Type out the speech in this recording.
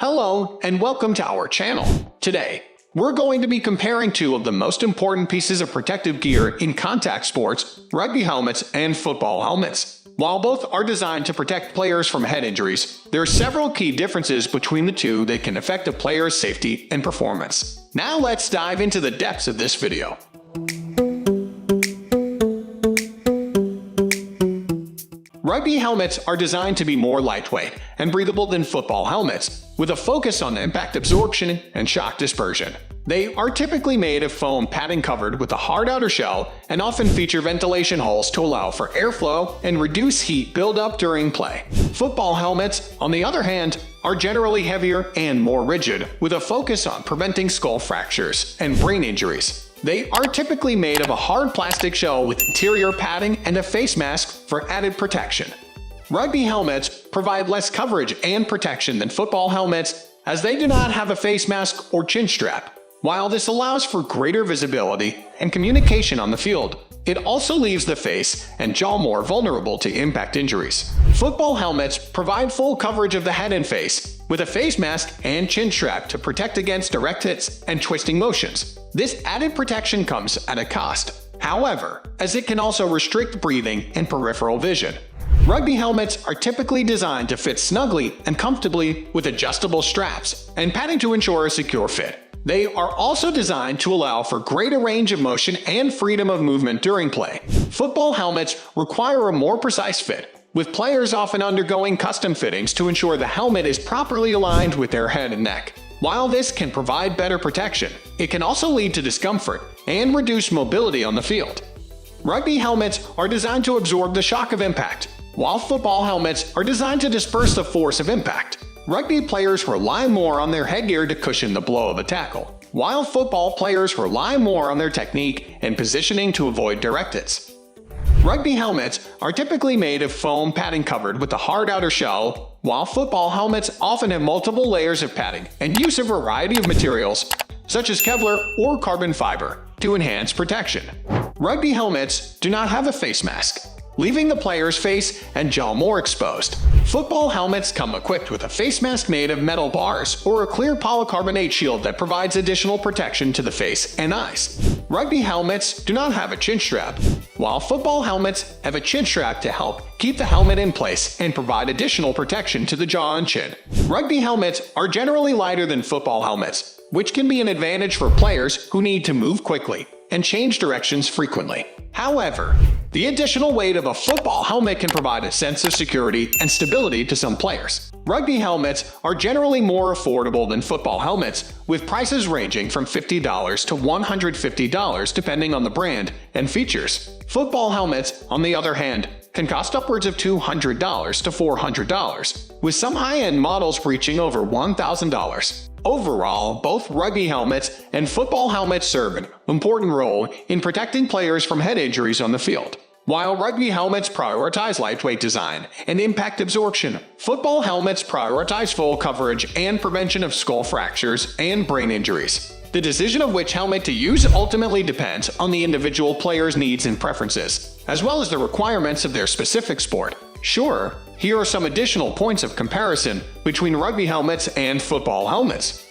Hello and welcome to our channel. Today, we're going to be comparing two of the most important pieces of protective gear in contact sports, rugby helmets and football helmets. While both are designed to protect players from head injuries, there are several key differences between the two that can affect a player's safety and performance. Now let's dive into the depths of this video. Rugby helmets are designed to be more lightweight and breathable than football helmets, with a focus on impact absorption and shock dispersion. They are typically made of foam padding covered with a hard outer shell and often feature ventilation holes to allow for airflow and reduce heat buildup during play. Football helmets, on the other hand, are generally heavier and more rigid, with a focus on preventing skull fractures and brain injuries. They are typically made of a hard plastic shell with interior padding and a face mask for added protection. Rugby helmets provide less coverage and protection than football helmets, as they do not have a face mask or chin strap. While this allows for greater visibility and communication on the field, it also leaves the face and jaw more vulnerable to impact injuries. Football helmets provide full coverage of the head and face, with a face mask and chin strap to protect against direct hits and twisting motions. This added protection comes at a cost, however, as it can also restrict breathing and peripheral vision. Rugby helmets are typically designed to fit snugly and comfortably with adjustable straps and padding to ensure a secure fit. They are also designed to allow for greater range of motion and freedom of movement during play. Football helmets require a more precise fit, with players often undergoing custom fittings to ensure the helmet is properly aligned with their head and neck. While this can provide better protection, it can also lead to discomfort and reduce mobility on the field. Rugby helmets are designed to absorb the shock of impact, while football helmets are designed to disperse the force of impact. Rugby players rely more on their headgear to cushion the blow of a tackle, while football players rely more on their technique and positioning to avoid direct hits. Rugby helmets are typically made of foam padding covered with a hard outer shell, while football helmets often have multiple layers of padding and use a variety of materials, such as Kevlar or carbon fiber, to enhance protection. Rugby helmets do not have a face mask, leaving the player's face and jaw more exposed. Football helmets come equipped with a face mask made of metal bars or a clear polycarbonate shield that provides additional protection to the face and eyes. Rugby helmets do not have a chin strap, while football helmets have a chin strap to help keep the helmet in place and provide additional protection to the jaw and chin. Rugby helmets are generally lighter than football helmets, which can be an advantage for players who need to move quickly and change directions frequently. However, the additional weight of a football helmet can provide a sense of security and stability to some players. Rugby helmets are generally more affordable than football helmets, with prices ranging from $50 to $150 depending on the brand and features. Football helmets, on the other hand, can cost upwards of $200 to $400, with some high-end models reaching over $1,000. Overall, both rugby helmets and football helmets serve an important role in protecting players from head injuries on the field. While rugby helmets prioritize lightweight design and impact absorption, football helmets prioritize full coverage and prevention of skull fractures and brain injuries. The decision of which helmet to use ultimately depends on the individual player's needs and preferences, as well as the requirements of their specific sport. Sure, here are some additional points of comparison between rugby helmets and football helmets.